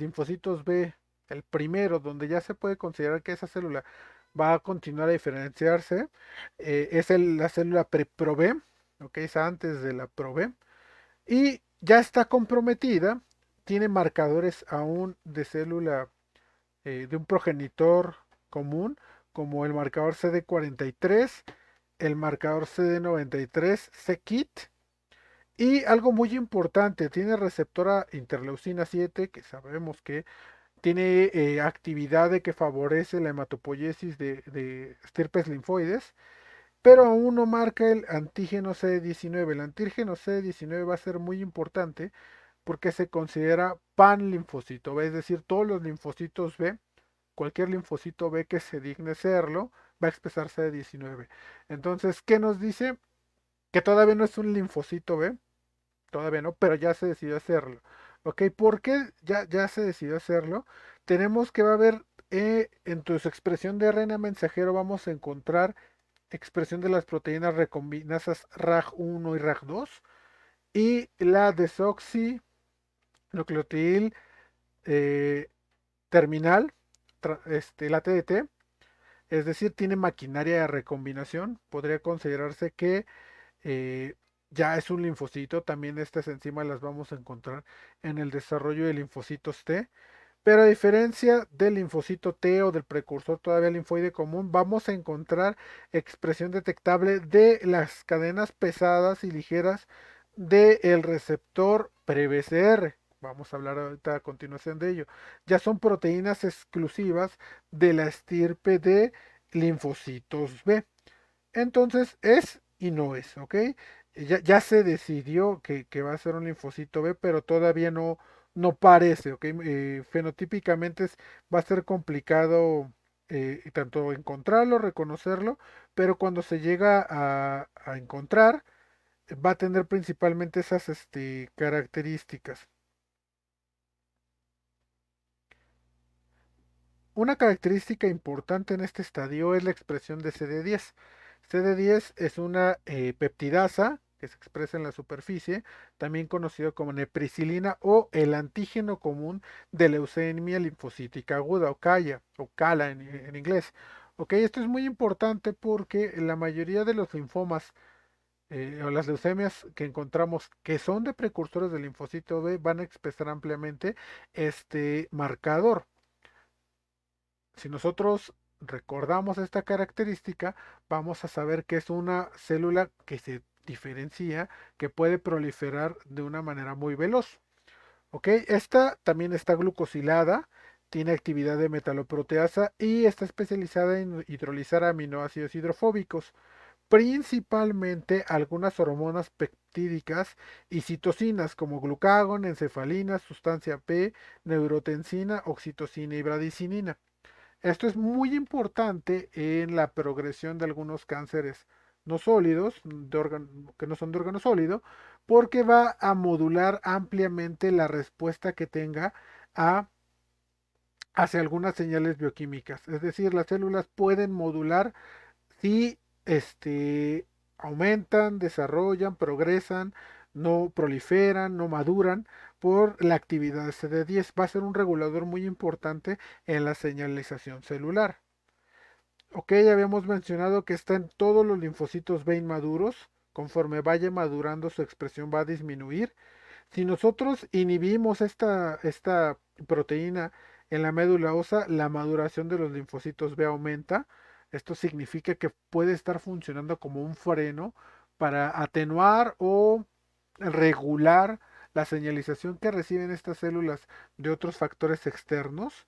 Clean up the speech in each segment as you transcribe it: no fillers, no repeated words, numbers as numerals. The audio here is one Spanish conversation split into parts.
linfocitos B, el primero, donde ya se puede considerar que esa célula va a continuar a diferenciarse, es la célula pre-Pro-B, ok, es antes de la Pro-B, y ya está comprometida, tiene marcadores aún de célula de un progenitor común, como el marcador CD43, el marcador CD93, c-KIT, y algo muy importante, tiene receptora interleucina 7, que sabemos que tiene actividad de que favorece la hematopoiesis de estirpes linfoides, pero aún no marca el antígeno CD19. El antígeno CD19 va a ser muy importante porque se considera panlinfocito B, es decir, todos los linfocitos B, cualquier linfocito B que se digne serlo, va a expresar CD19. Entonces, ¿qué nos dice? Que todavía no es un linfocito B, todavía no, pero ya se decidió hacerlo. ¿Ok? ¿Por qué ya se decidió hacerlo? Tenemos que va a haber en tu expresión de RNA mensajero vamos a encontrar expresión de las proteínas recombinasas RAG1 y RAG2 y la desoxinucleotil eh, terminal, la TDT, es decir, tiene maquinaria de recombinación. Podría considerarse que eh, ya es un linfocito. También estas enzimas las vamos a encontrar en el desarrollo de linfocitos T. Pero a diferencia del linfocito T o del precursor todavía linfoide común, vamos a encontrar expresión detectable de las cadenas pesadas y ligeras del receptor pre-BCR. Vamos a hablar ahorita a continuación de ello. Ya son proteínas exclusivas de la estirpe de linfocitos B. Entonces es y no es, ¿ok? Ya se decidió que va a ser un linfocito B, pero todavía no parece, ¿ok? Fenotípicamente va a ser complicado tanto encontrarlo, reconocerlo, pero cuando se llega a encontrar, va a tener principalmente esas características. Una característica importante en este estadio es la expresión de CD10. CD10 es una peptidasa que se expresa en la superficie, también conocido como nepricilina o el antígeno común de leucemia linfocítica aguda o CALA o CALA en inglés. Ok, esto es muy importante porque la mayoría de los linfomas o las leucemias que encontramos que son de precursores del linfocito B van a expresar ampliamente este marcador. Si nosotros recordamos esta característica, vamos a saber que es una célula que se diferencia, que puede proliferar de una manera muy veloz. ¿Ok? Esta también está glucosilada, tiene actividad de metaloproteasa y está especializada en hidrolizar aminoácidos hidrofóbicos, principalmente algunas hormonas peptídicas y citocinas como glucagón, encefalina, sustancia P, neurotensina, oxitocina y bradicinina. Esto es muy importante en la progresión de algunos cánceres no sólidos, que no son de órgano sólido, porque va a modular ampliamente la respuesta que tenga a, hacia algunas señales bioquímicas. Es decir, las células pueden modular si aumentan, desarrollan, progresan, no proliferan, no maduran por la actividad de CD10. Va a ser un regulador muy importante en la señalización celular. Ok, ya habíamos mencionado que está en todos los linfocitos B inmaduros. Conforme vaya madurando, su expresión va a disminuir. Si nosotros inhibimos esta proteína en la médula ósea, la maduración de los linfocitos B aumenta. Esto significa que puede estar funcionando como un freno para atenuar o regular la señalización que reciben estas células de otros factores externos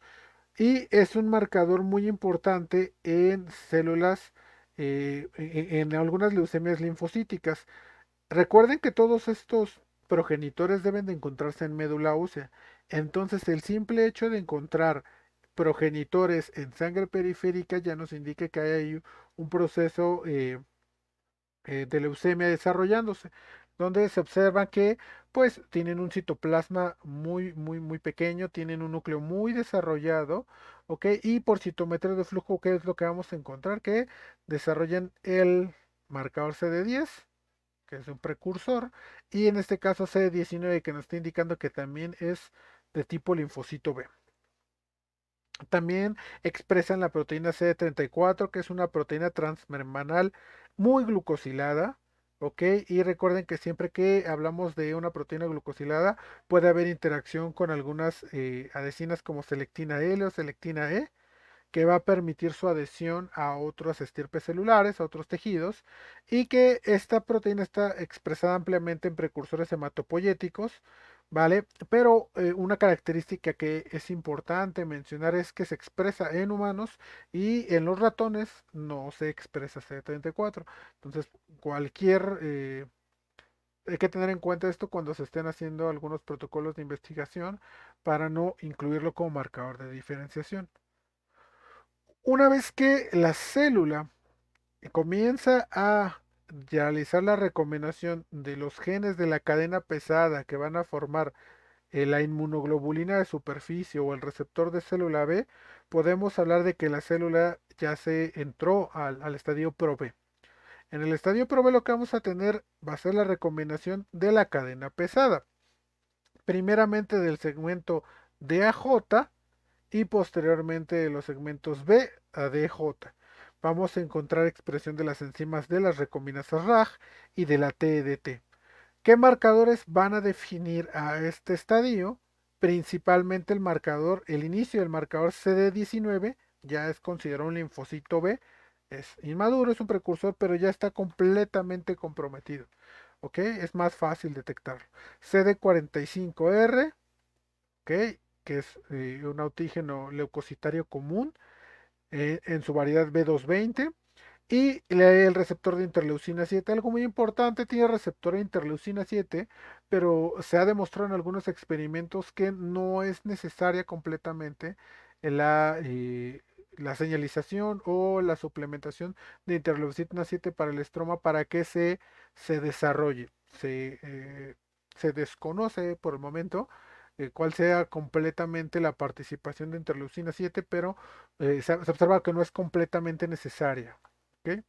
y es un marcador muy importante en células, en algunas leucemias linfocíticas. Recuerden que todos estos progenitores deben de encontrarse en médula ósea. Entonces, el simple hecho de encontrar progenitores en sangre periférica ya nos indica que hay ahí un proceso de leucemia desarrollándose, donde se observa que pues tienen un citoplasma muy pequeño, tienen un núcleo muy desarrollado, ¿ok? Y por citometría de flujo, ¿qué es lo que vamos a encontrar? Que desarrollan el marcador CD10, que es un precursor, y en este caso CD19 que nos está indicando que también es de tipo linfocito B. También expresan la proteína CD34, que es una proteína transmembrana muy glucosilada, ¿ok? Y recuerden que siempre que hablamos de una proteína glucosilada puede haber interacción con algunas adhesinas como selectina L o selectina E, que va a permitir su adhesión a otras estirpes celulares, a otros tejidos, y que esta proteína está expresada ampliamente en precursores hematopoyéticos, ¿vale? Pero una característica que es importante mencionar es que se expresa en humanos y en los ratones no se expresa CD34. Entonces, hay que tener en cuenta esto cuando se estén haciendo algunos protocolos de investigación para no incluirlo como marcador de diferenciación. Una vez que la célula comienza a realizar la recombinación de los genes de la cadena pesada que van a formar la inmunoglobulina de superficie o el receptor de célula B, podemos hablar de que la célula ya se entró al estadio Pro-B. En el estadio Pro-B lo que vamos a tener va a ser la recombinación de la cadena pesada. Primeramente del segmento DAJ y posteriormente de los segmentos B a DJ. Vamos a encontrar expresión de las enzimas de las recombinasas RAG y de la TEDT. ¿Qué marcadores van a definir a este estadio? Principalmente el inicio del marcador CD19 ya es considerado un linfocito B, es inmaduro, es un precursor, pero ya está completamente comprometido. ¿Ok? Es más fácil detectarlo. CD45R, ¿ok? Que es un antígeno leucocitario común en su variedad B220. Y el receptor de interleucina 7, algo muy importante, tiene receptor de interleucina 7, pero se ha demostrado en algunos experimentos que no es necesaria completamente la señalización o la suplementación de interleucina 7 para el estroma para que se desarrolle. Se desconoce por el momento cuál sea completamente la participación de interleucina 7, pero se observa que no es completamente necesaria. ¿Ok?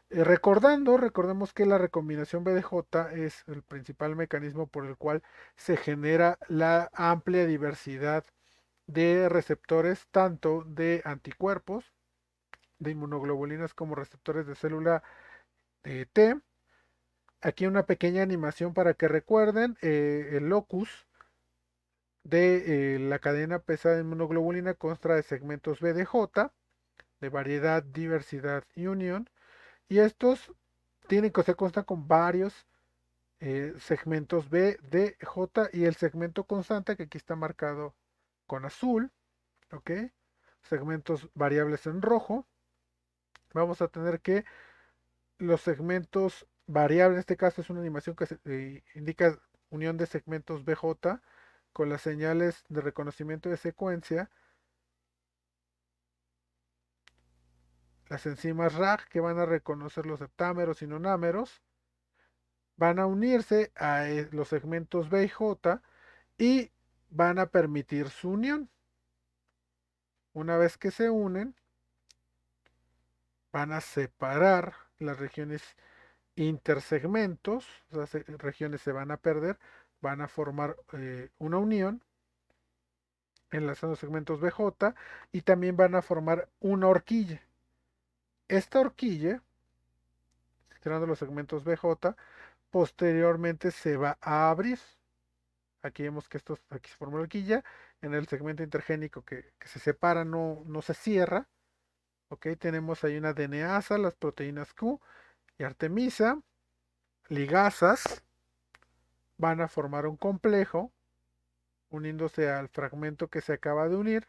Recordemos que la recombinación BDJ es el principal mecanismo por el cual se genera la amplia diversidad de receptores, tanto de anticuerpos, de inmunoglobulinas como receptores de célula T. Aquí una pequeña animación para que recuerden el locus de la cadena pesada de inmunoglobulina consta de segmentos BDJ, de variedad, diversidad y unión, y estos se constan con varios segmentos B, D, J y el segmento constante que aquí está marcado con azul, ¿ok? Segmentos variables en rojo. Vamos a tener que los segmentos variables, en este caso es una animación que indica unión de segmentos BJ con las señales de reconocimiento de secuencia, las enzimas RAG que van a reconocer los heptámeros y nonámeros, van a unirse a los segmentos B y J y van a permitir su unión. Una vez que se unen, van a separar las regiones intersegmentos, las regiones se van a perder, van a formar una unión enlazando segmentos BJ y también van a formar una horquilla. Esta horquilla, cerrando los segmentos BJ, posteriormente se va a abrir. Aquí vemos que aquí se forma la horquilla, en el segmento intergénico que se separa no se cierra. Ok, tenemos ahí una DNasa, las proteínas Q y artemisa, ligasas, van a formar un complejo uniéndose al fragmento que se acaba de unir.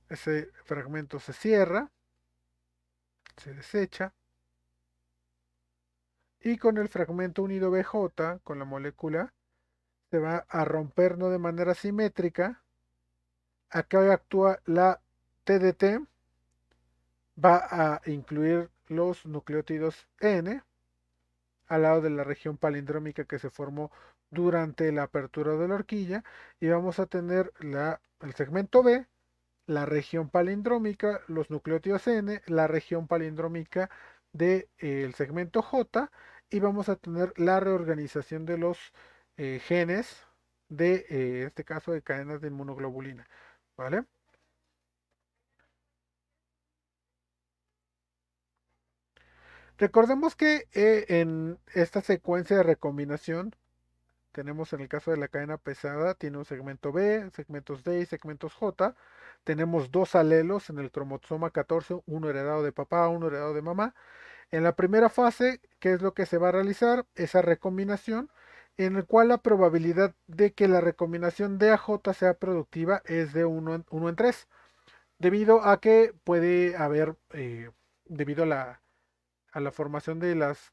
Ese fragmento se cierra, se desecha y con el fragmento unido BJ, con la molécula, se va a romper no de manera simétrica. Acá actúa la TDT, va a incluir los nucleótidos N al lado de la región palindrómica que se formó durante la apertura de la horquilla y vamos a tener el segmento B, la región palindrómica, los nucleótidos N, la región palindrómica del segmento J y vamos a tener la reorganización de los genes de, este caso, de cadenas de inmunoglobulina, ¿vale? Recordemos que en esta secuencia de recombinación tenemos, en el caso de la cadena pesada, tiene un segmento B, segmentos D y segmentos J. Tenemos dos alelos en el cromosoma 14, uno heredado de papá, uno heredado de mamá. En la primera fase, ¿qué es lo que se va a realizar? Esa recombinación, en el cual la probabilidad de que la recombinación de AJ sea productiva es de 1 en 3, debido a que puede haber, debido a la formación de los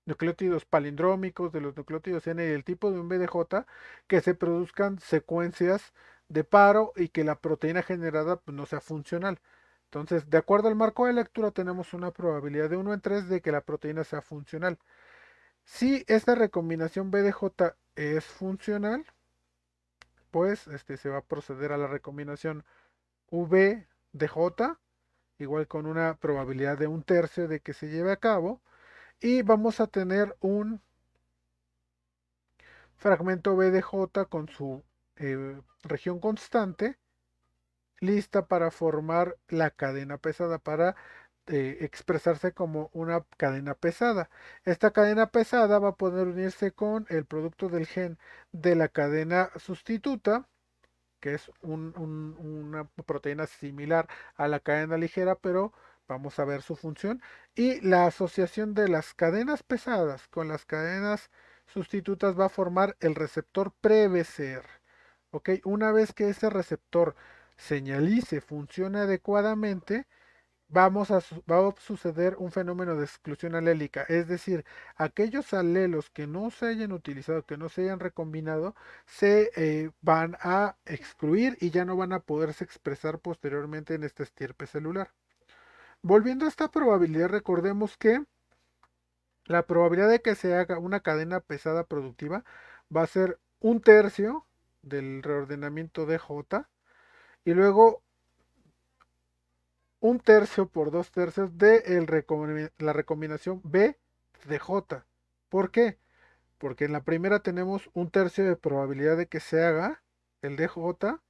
nucleótidos palindrómicos, de los nucleótidos N y el tipo de un BDJ, que se produzcan secuencias de paro y que la proteína generada pues, no sea funcional. Entonces, de acuerdo al marco de lectura, tenemos una probabilidad de 1 en 3 de que la proteína sea funcional. Si esta recombinación BDJ es funcional, pues se va a proceder a la recombinación VDJ, igual con una probabilidad de 1/3 de que se lleve a cabo, y vamos a tener un fragmento BDJ con su región constante, lista para formar la cadena pesada, para expresarse como una cadena pesada. Esta cadena pesada va a poder unirse con el producto del gen de la cadena sustituta, que es una proteína similar a la cadena ligera, pero vamos a ver su función. Y la asociación de las cadenas pesadas con las cadenas sustitutas va a formar el receptor prevecer. ¿Ok? Una vez que ese receptor señalice, funcione adecuadamente, va a suceder un fenómeno de exclusión alélica, es decir, aquellos alelos que no se hayan utilizado, que no se hayan recombinado, se van a excluir y ya no van a poderse expresar posteriormente en esta estirpe celular. Volviendo a esta probabilidad, recordemos que la probabilidad de que se haga una cadena pesada productiva va a ser 1/3 del reordenamiento de J, y luego 1/3 por 2/3 de la recombinación B de J. ¿Por qué? Porque en la primera tenemos 1/3 de probabilidad de que se haga el DJ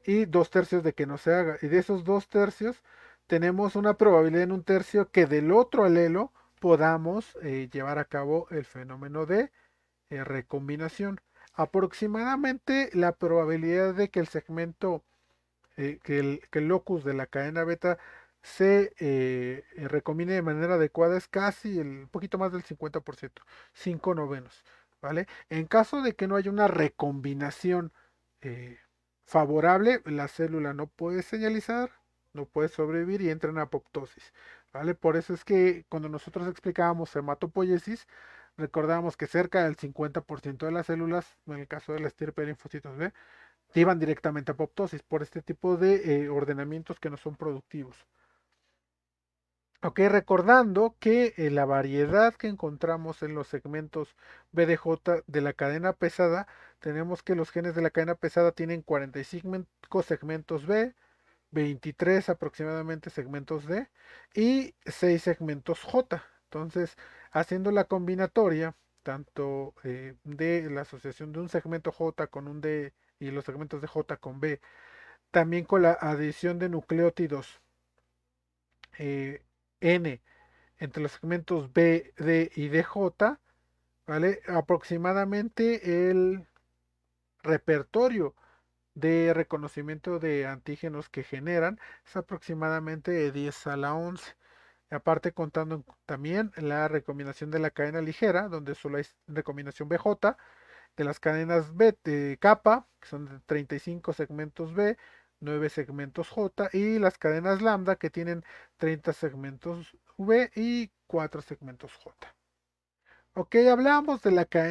y 2/3 de que no se haga. Y de esos 2/3 tenemos una probabilidad en 1/3 que del otro alelo podamos llevar a cabo el fenómeno de recombinación. Aproximadamente la probabilidad de que el segmento que el locus de la cadena beta se recombine de manera adecuada es casi el poquito más del 50%, 5 novenos, ¿vale? En caso de que no haya una recombinación eh, favorable, la célula no puede señalizar, no puede sobrevivir y entra en apoptosis, ¿vale? Por eso es que cuando nosotros explicábamos hematopoiesis, recordábamos que cerca del 50% de las células, en el caso de la estirpe de linfocitos B, iban directamente a apoptosis por este tipo de ordenamientos que no son productivos. Ok, recordando que la variedad que encontramos en los segmentos BDJ de la cadena pesada, tenemos que los genes de la cadena pesada tienen 45 segmentos B, 23 aproximadamente segmentos D y 6 segmentos J. Entonces, haciendo la combinatoria, tanto de la asociación de un segmento J con un D y los segmentos de J con B, también con la adición de nucleótidos eh, N entre los segmentos B, D y DJ, ¿vale? Aproximadamente el repertorio de reconocimiento de antígenos que generan es aproximadamente de 10 a la 11. Aparte contando también la recombinación de la cadena ligera, donde solo hay recombinación BJ, de las cadenas B de capa, que son de 35 segmentos B, 9 segmentos J, y las cadenas lambda, que tienen 30 segmentos V y 4 segmentos J. Ok, hablamos de la cadena